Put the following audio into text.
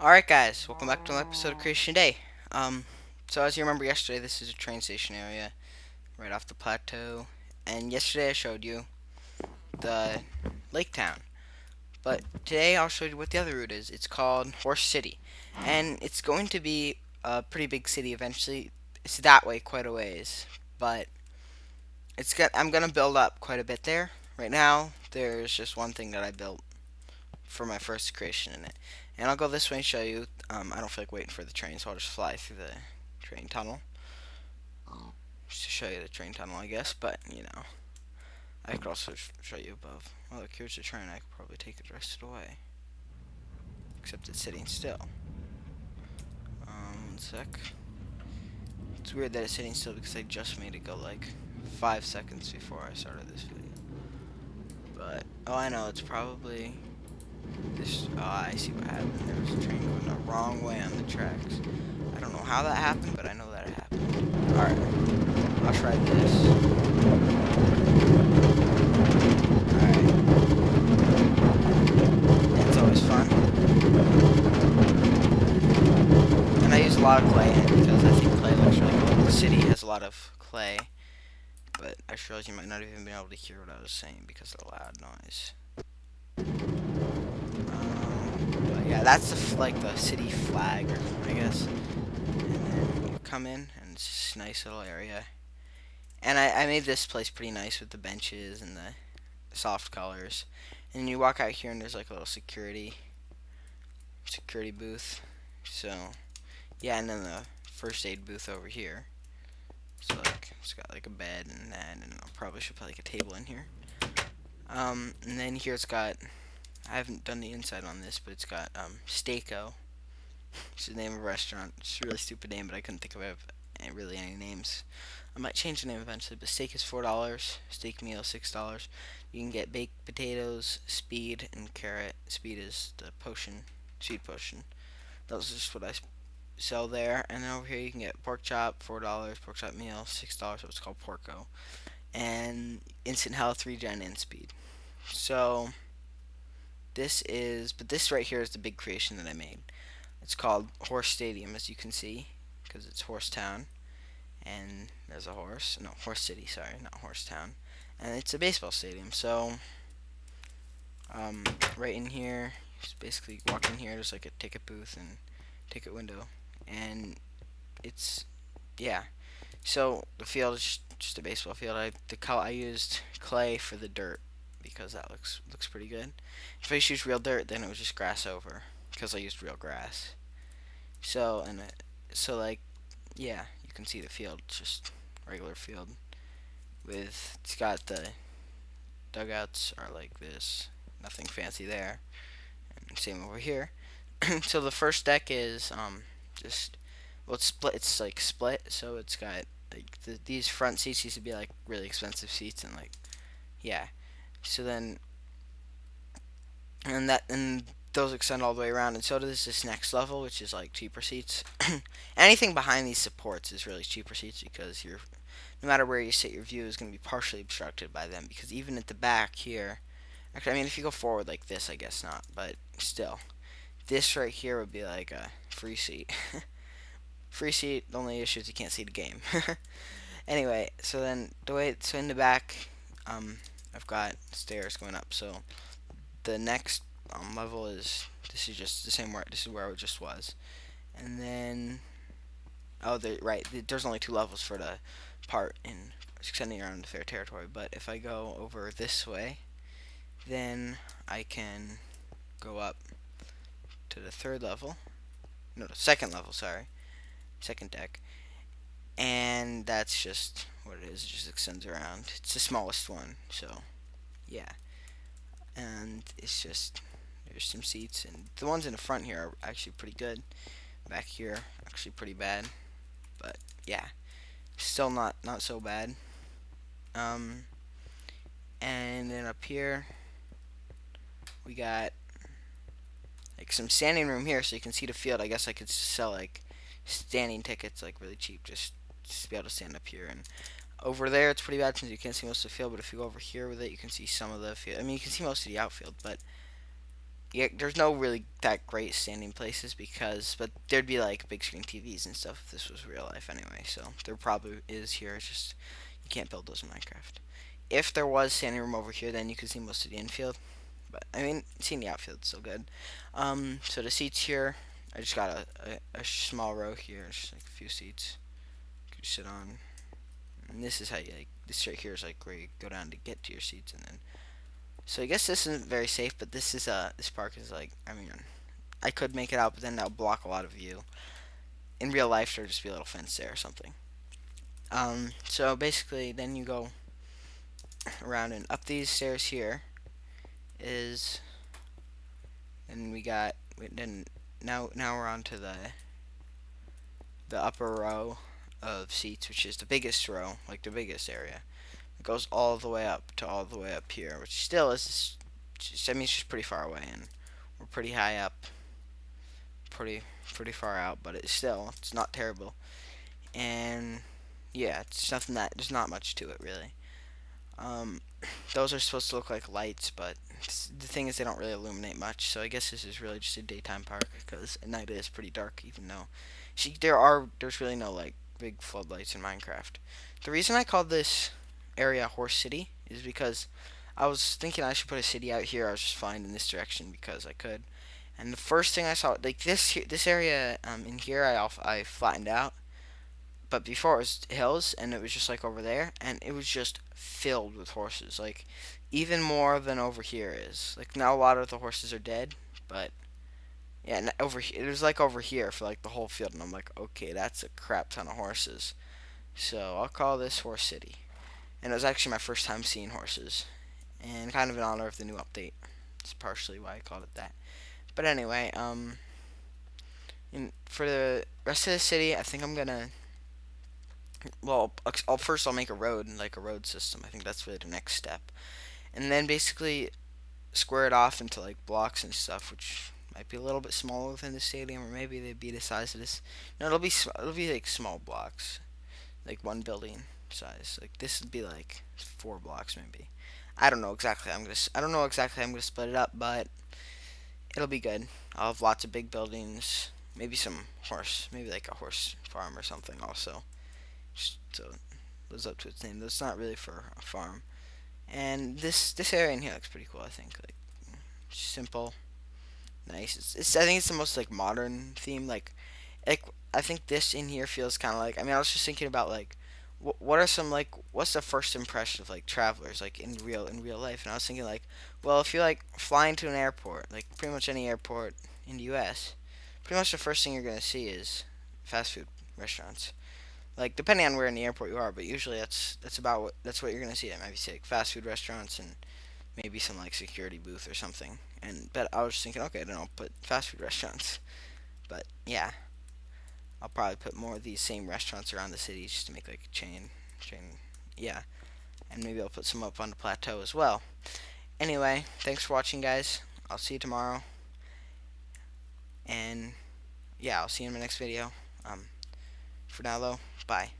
Alright guys, welcome back to another episode of Creation Day. Um, so as you remember yesterday, this is a train station area right off the plateau. And yesterday I showed you the lake town. But today I'll show you what the other route is. It's called Horse City. And it's going to be a pretty big city eventually. It's that way quite a ways. But I'm gonna build up quite a bit there. Right now, there's just one thing that I built for my first creation in it. And I'll go this way and show you. I don't feel like waiting for the train, so I'll just fly through the train tunnel. Just to show you the train tunnel, I guess. But, I could also show you above. Oh, look, here's the train. I could probably take it the rest of the way. Except it's sitting still. 1 sec. It's weird that it's sitting still because I just made it go like 5 seconds before I started this video. But, oh, I know, it's probably this. Oh, I see what happened. There was a train going the wrong way on the tracks. I don't know how that happened, but I know that it happened. Alright, I'll try this. Alright, it's always fun. And I use a lot of clay in it because I think clay looks really cool. The city has a lot of clay, but I realized you might not even be able to hear what I was saying because of the loud noise. But yeah, that's like the city flag, or I guess. And then you come in, and it's just a nice little area. And I made this place pretty nice with the benches and the soft colors. And then you walk out here, and there's like a little security booth. So yeah, and then the first aid booth over here. So like it's got like a bed and that, and I probably should put like a table in here. And then here it's got. I haven't done the inside on this, but it's got Steako. It's the name of a restaurant. It's a really stupid name, but I couldn't think of really any names. I might change the name eventually, but steak is $4. Steak meal $6. You can get baked potatoes, speed, and carrot. Speed is the potion, speed potion. That's just what I sell there. And then over here you can get pork chop, $4. Pork chop meal $6. So it's called Porco. And instant health, regen, and speed. So this right here is the big creation that I made. It's called Horse Stadium, as you can see, because it's Horse Town, and there's a horse. No, Horse City, sorry, not Horse Town. And it's a baseball stadium. So, right in here, just basically walk in here. There's like a ticket booth and ticket window, and it's yeah. So the field is just a baseball field. I used clay for the dirt because that looks pretty good. If I used real dirt, then it was just grass over because I used real grass. So like yeah, you can see the field, just regular field. It's got the dugouts are like this, nothing fancy there, and same over here. So the first deck is just well it's split. It's like split, so it's got like these front seats used to be like really expensive seats and like yeah. So then and those extend all the way around, and so does this next level, which is like cheaper seats. Anything behind these supports is really cheaper seats because you're no matter where you sit, your view is going to be partially obstructed by them. Because even at the back here, actually, I mean, if you go forward like this, I guess not, but still, this right here would be like a free seat. Free seat. The only issue is you can't see the game. Anyway, so in the back, I've got stairs going up. So the next level is this is just the same where this is where it just was, and then there's only two levels for the part in extending around the fair territory. But if I go over this way, then I can go up to the third level. No, the second level. Sorry, second deck, and that's just what it is. It just extends around. It's the smallest one, so yeah. And it's just there's some seats, and the ones in the front here are actually pretty good. Back here, actually pretty bad, but yeah, still not so bad. Um, and then up here we got like some standing room here, so you can see the field. I guess I could sell like standing tickets like really cheap, just to be able to stand up here. And over there, it's pretty bad since you can't see most of the field. But if you go over here with it, you can see some of the field. I mean, you can see most of the outfield, but yeah, there's no really that great standing places but there'd be like big screen TVs and stuff if this was real life anyway. So there probably is here. It's just you can't build those in Minecraft. If there was standing room over here, then you could see most of the infield. But I mean, seeing the outfield is still good. So the seats here, I just got a small row here, just like a few seats you could sit on. And this is how you like this right here is like where you go down to get to your seats, and then so I guess this isn't very safe, but this park is like I mean I could make it out, but then that would block a lot of view. In real life, there'd just be a little fence there or something. So basically, then you go around and up these stairs here is, and we got then now we're on to the upper row of seats, which is the biggest row, like the biggest area. It goes all the way up to all the way up here, which still is just, I mean it's just pretty far away, and we're pretty high up, pretty far out, but it's not terrible. And yeah, it's nothing that there's not much to it really. Um, those are supposed to look like lights, but the thing is they don't really illuminate much. So I guess this is really just a daytime park because at night it is pretty dark. Even though, there's really no like big floodlights in Minecraft. The reason I called this area Horse City is because I was thinking I should put a city out here. I was just flying in this direction because I could. And the first thing I saw, like this area in here, I flattened out, but before it was hills and it was just like over there and it was just filled with horses, like even more than over here is. Like now a lot of the horses are dead, but yeah, over here it was like over here for like the whole field, and I'm like, okay, that's a crap ton of horses. So I'll call this Horse City. And it was actually my first time seeing horses, and kind of in honor of the new update. It's partially why I called it that. But anyway, for the rest of the city, I think I'm gonna, well, I'll make a road, like a road system. I think that's really the next step, and then basically square it off into like blocks and stuff, which might be a little bit smaller than the stadium, or maybe they'd be the size of this. No, it'll be like small blocks, like one building size. Like this would be like 4 blocks maybe. I don't know exactly how I'm gonna split it up, but it'll be good. I'll have lots of big buildings, maybe some maybe like a horse farm or something also. So lives up to its name. That's not really for a farm. And this area in here looks pretty cool. I think like simple, nice. I think it's the most like modern theme. Like I think this in here feels kind of like. I mean, I was just thinking about like what are some like what's the first impression of like travelers like in real life, and I was thinking like, well, if you like flying to an airport, like pretty much any airport in the U.S., pretty much the first thing you're gonna see is fast food restaurants, like depending on where in the airport you are, but usually that's what you're gonna see. It might be like fast food restaurants and maybe some like security booth or something. And but I was just thinking, okay, then I'll put fast food restaurants. But yeah, I'll probably put more of these same restaurants around the city just to make like a chain. Yeah, and maybe I'll put some up on the plateau as well. Anyway, thanks for watching, guys. I'll see you tomorrow, and yeah, I'll see you in my next video. For now though, bye.